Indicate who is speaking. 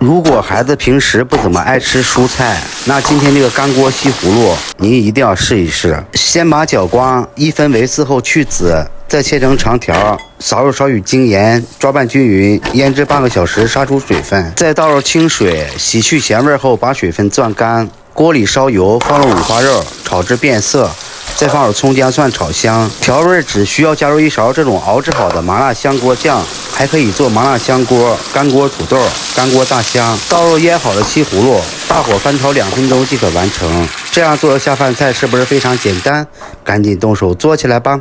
Speaker 1: 如果孩子平时不怎么爱吃蔬菜，那今天这个干锅西葫芦你一定要试一试。先把角瓜1分为4后去籽，再切成长条，少油少许精盐，抓拌均匀，腌制半个小时，杀出水分，再倒入清水，洗去咸味后，把水分攥干。锅里烧油，放入五花肉，炒至变色，再放入葱姜蒜炒香。调味只需要加入1勺这种熬制好的麻辣香锅酱，还可以做麻辣香锅、干锅土豆、干锅大香。倒入腌好的西葫芦，大火翻炒2分钟即可完成。这样做的下饭菜是不是非常简单？赶紧动手做起来吧！